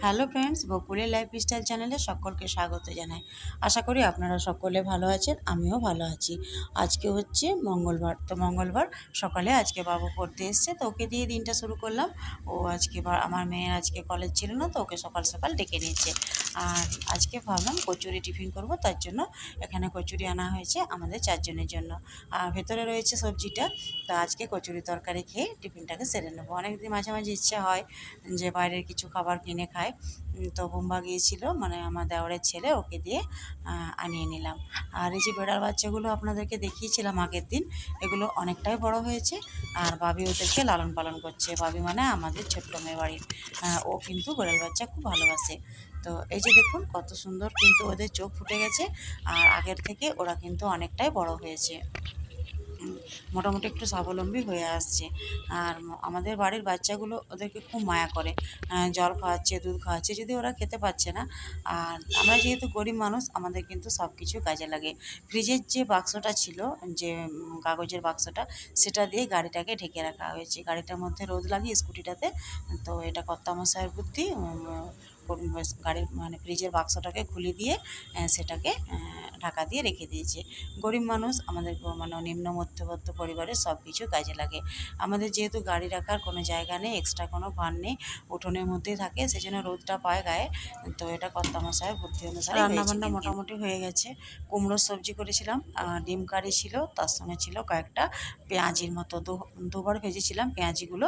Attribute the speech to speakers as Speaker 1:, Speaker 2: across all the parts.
Speaker 1: Hello friends, বকুলের lifestyle চ্যানেলে সকলকে স্বাগত জানাই। আশা করি আপনারা সকলে ভালো আছেন, আমিও ভালো আছি। আজকে হচ্ছে মঙ্গলবার, তো মঙ্গলবার সকালে আজকে বাবু পড়তে এসছে, তো ওকে দিয়ে দিনটা শুরু করলাম। ও আজকে আমার মেয়ের আজকে কলেজ ছিল না, তো ওকে সকাল সকাল ডেকে নিয়েছে। আর আজকে ভাবলাম কচুরি টিফিন করব, তার জন্য এখানে কচুরি আনা হয়েছে আমাদের চারজনের জন্য। আর ভেতরে রয়েছে সবজিটা, তো আজকে কচুরি তরকারি খেয়ে টিফিনটাকে সেরে নেবো। অনেকদিন মাঝে মাঝে ইচ্ছা হয় যে বাইরের কিছু খাবার কিনে খায়। তো বোম্বা গিয়েছিল, মানে আমার দেওরের ছেলে, ওকে দিয়ে আনিয়ে নিলাম। আর এই যে বেড়াল বাচ্চাগুলো আপনাদেরকে দেখিয়েছিলাম আগের দিন, এগুলো অনেকটাই বড় হয়েছে। আর ভাবি ওদেরকে লালন পালন করছে। ভাবি মানে আমাদের ছোট্ট মেয়ে বাড়ির। ও কিন্তু বেড়াল বাচ্চা খুব ভালোবাসে। তো এই যে দেখুন কত সুন্দর কিন্তু ওদের চোখ ফুটে গেছে। আর আগের থেকে ওরা কিন্তু অনেকটাই বড় হয়েছে, মোটামুটি একটু স্বাবলম্বী হয়ে আসছে। আর আমাদের বাড়ির বাচ্চাগুলো ওদেরকে খুব মায়া করে। জল খাওয়াচ্ছে, দুধ খাওয়াচ্ছে, যদি ওরা খেতে পাচ্ছে না। আর আমরা যেহেতু গরিব মানুষ, আমাদের কিন্তু সব কিছু কাজে লাগে। ফ্রিজের যে বাক্সটা ছিল, যে কাগজের বাক্সটা, সেটা দিয়ে গাড়িটাকে ঢেকে রাখা হয়েছে। গাড়িটার মধ্যে রোদ লাগিয়ে স্কুটিটাতে। তো এটা কর্তামশায়ের বুদ্ধি। গাড়ির মানে ফ্রিজের বাক্সটাকে খুলে দিয়ে সেটাকে ঢাকা দিয়ে রেখে দিয়েছে। গরিব মানুষ, আমাদের মানে নিম্ন মধ্যবিত্ত পরিবারের সব কিছু কাজে লাগে। আমাদের যেহেতু গাড়ি রাখার কোনো জায়গা নেই, এক্সট্রা কোনো ঘর নেই, উঠোনের মধ্যেই থাকে, সেজন্য রোদটা পায় গায়ে। তো এটা কর্তামশায়ের বুদ্ধি অনুসারে রান্নাবান্না মোটামুটি হয়ে গেছে। কুমড়োর সবজি করেছিলাম, ডিম কারি ছিল, তার সঙ্গে ছিল কয়েকটা পেঁয়াজির মতো। দুবার ভেজেছিলাম পেঁয়াজিগুলো।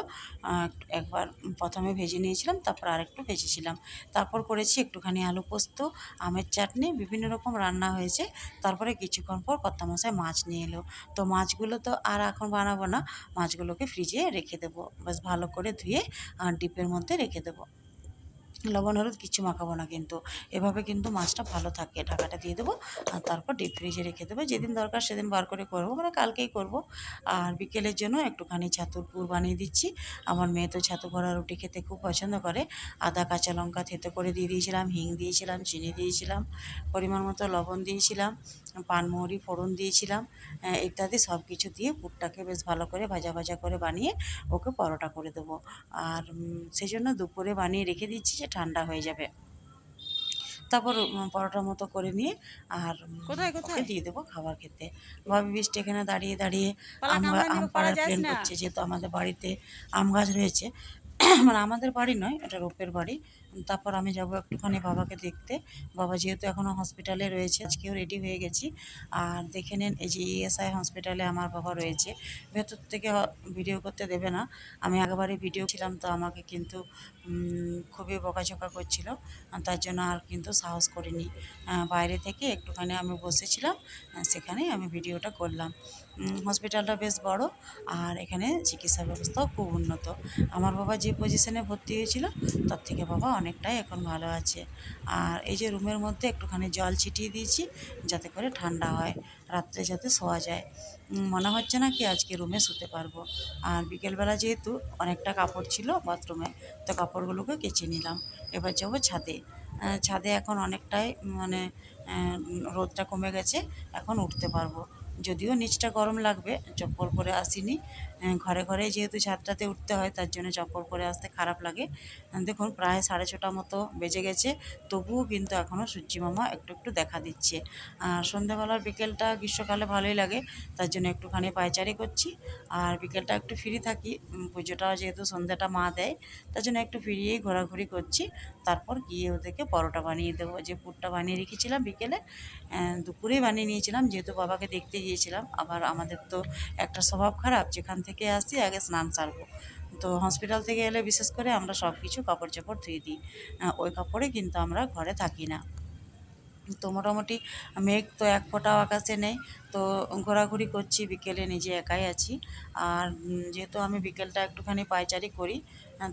Speaker 1: একবার প্রথমে ভেজে নিয়েছিলাম, তারপর আরেকটু ভেজেছিলাম। তারপর করেছি একটুখানি আলু পোস্ত, আমের চাটনি, বিভিন্ন রকম রান্না হয়েছে। তারপরে কিছুক্ষণ পর কর্তামশাই মাছ নিয়ে এলো। তো মাছগুলো তো আর এখন বানাবো না, মাছগুলোকে ফ্রিজে রেখে দেবো, বেশ ভালো করে ধুয়ে ডিপের মধ্যে রেখে দেবো। লবণ হলুদ কিচ্ছু মাখাবো না কিন্তু, এভাবে কিন্তু মাছটা ভালো থাকে। ঢাকাটা দিয়ে দেবো, আর তারপর ডিপ ফ্রিজে রেখে দেবো। যেদিন দরকার সেদিন বার করে করবো, মানে কালকেই করব। আর বিকেলের জন্য একটুখানি ছাতুর পুর বানিয়ে দিচ্ছি। আমার মেয়ে তো ছাতু ভরা রুটি খেতে খুব পছন্দ করে। আদা কাঁচা লঙ্কা থেতো করে দিয়ে দিয়েছিলাম, হিং দিয়েছিলাম, চিনি দিয়েছিলাম, পরিমাণ মতো লবণ দিয়েছিলাম, পানমৌরি ফোড়ন দিয়েছিলাম, ইত্যাদি সব কিছু দিয়ে পুরটাকে বেশ ভালো করে ভাজা ভাজা করে বানিয়ে ওকে পরোটা করে দেবো। আর সেই জন্য দুপুরে বানিয়ে রেখে দিচ্ছি যে ঠান্ডা হয়ে যাবে। তারপর পরোটার মতো করে নিয়ে আর ওকে দিয়ে দেবো খাবার খেতে। ভাবি বৃষ্টি এখানে দাঁড়িয়ে দাঁড়িয়ে আম পাড়ার প্ল্যান করছে, যেহেতু আমাদের বাড়িতে আম গাছ রয়েছে। মানে আমাদের বাড়ি নয়, এটা রূপের বাড়ি। তারপর আমি যাব একটুখানি বাবাকে দেখতে। বাবা যেহেতু এখনও হসপিটালে রয়েছে, আজকেও রেডি হয়ে গেছি। আর দেখে নেন, এই যে ইএসআই হসপিটালে আমার বাবা রয়েছে। ভেতর থেকে ভিডিও করতে দেবে না। আমি আগেবারে ভিডিও ছিলাম, তো আমাকে কিন্তু খুবই বকাঝকা করছিল। তার জন্য আর কিন্তু সাহস করিনি। বাইরে থেকে একটুখানি আমি বসেছিলাম, সেখানেই আমি ভিডিওটা করলাম। হসপিটালটা বেশ বড়, আর এখানে চিকিৎসা ব্যবস্থাও খুব উন্নত। আমার বাবা যে পজিশনে ভর্তি হয়েছিল, তার থেকে বাবা অনেকটাই এখন ভালো আছে। আর এই যে রুমের মধ্যে একটুখানি জল ছিটিয়ে দিয়েছি, যাতে করে ঠান্ডা হয়, রাত্রে যাতে শোয়া যায়। মনে হচ্ছে না কি আজকে রুমে শুতে পারবো। আর বিকেলবেলা যেহেতু অনেকটা কাপড় ছিল বাথরুমে, তো কাপড়গুলোকে কেচে নিলাম। এবার যাবো ছাদে। ছাদে এখন অনেকটাই মানে রোদটা কমে গেছে, এখন উঠতে পারবো। যদিও নিচটা গরম লাগবে, চপ্পল পরে আসিনি। ঘরে ঘরে যেহেতু ছাদটাতে উঠতে হয়, তার জন্য চপ্পল পরে আসতে খারাপ লাগে। দেখুন প্রায় 6:30 মতো বেজে গেছে, তবুও কিন্তু এখনও সূর্যি মামা একটু একটু দেখা দিচ্ছে। আর সন্ধ্যাবেলার বিকেলটা গ্রীষ্মকালে ভালোই লাগে, তার জন্য একটুখানি পায়চারি করছি। আর বিকেলটা একটু ফ্রি থাকি, পুজোটা যেহেতু সন্ধ্যাটা মা দেয়, তার জন্য একটু ফিরিয়েই ঘোরাঘুরি করছি। তারপর গিয়ে ওদেরকে পরোটা বানিয়ে দেবো। যে পুরটা বানিয়ে রেখেছিলাম বিকেলে, দুপুরেই বানিয়ে নিয়েছিলাম, যেহেতু বাবাকে দেখতে গিয়েছিলাম। আবার আমাদের তো একটা স্বভাব খারাপ, যেখান থেকে আসি আগে স্নান সারবো। তো হসপিটাল থেকে এলে বিশেষ করে আমরা সব কিছু কাপড় চোপড় ধুয়ে দিই, ওই কাপড়ে কিন্তু আমরা ঘরে থাকি না। তো মোটামুটি মেঘ তো এক ফোঁটাও আকাশে নেই। তো ঘোরাঘুরি করছি, বিকেলে নিজে একাই আছি। আর যেহেতু আমি বিকেলটা একটুখানি পায়চারি করি,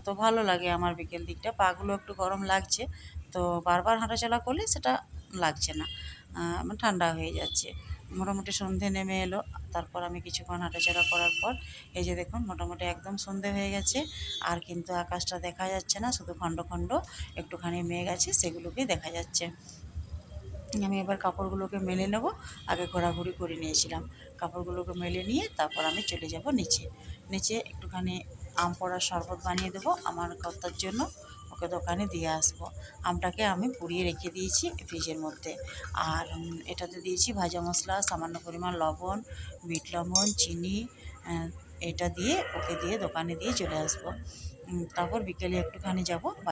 Speaker 1: তো ভালো লাগে আমার বিকেল দিকটা। পাগুলো একটু গরম লাগছে, তো বারবার হাঁটাচলা করলে সেটা লাগছে না, মানে ঠান্ডা হয়ে যাচ্ছে। মোটামুটি সন্ধে নেমে এলো, তারপর আমি কিছুক্ষণ হাঁটাচলা করার পর এই যে দেখুন মোটামুটি একদম সন্ধে হয়ে গেছে। আর কিন্তু আকাশটা দেখা যাচ্ছে না, শুধু খণ্ড খণ্ড একটুখানি মেঘ আছে, সেগুলোকেই দেখা যাচ্ছে। আমি এবার কাপড়গুলোকে মেলে নেব। আগে ঘোরাঘুরি করে নিয়েছিলাম, কাপড়গুলোকে মেলে নিয়ে তারপর আমি চলে যাব নিচে। নিচে একটুখানি আম পোড়ার শরবত বানিয়ে দেবো আমার কর্তার জন্য। ও ওকে দোকানে দিয়ে আসবো। আমটাকে আমি পুড়িয়ে রেখে দিয়েছি ফ্রিজের মধ্যে। আর এটাতে দিয়েছি ভাজা মশলা, সামান্য পরিমাণ লবণ, বিট লবণ, চিনি, এটা দিয়ে ওকে দিয়ে দোকানে দিয়ে চলে আসবো। তারপর বিকেলে একটুখানি যাব।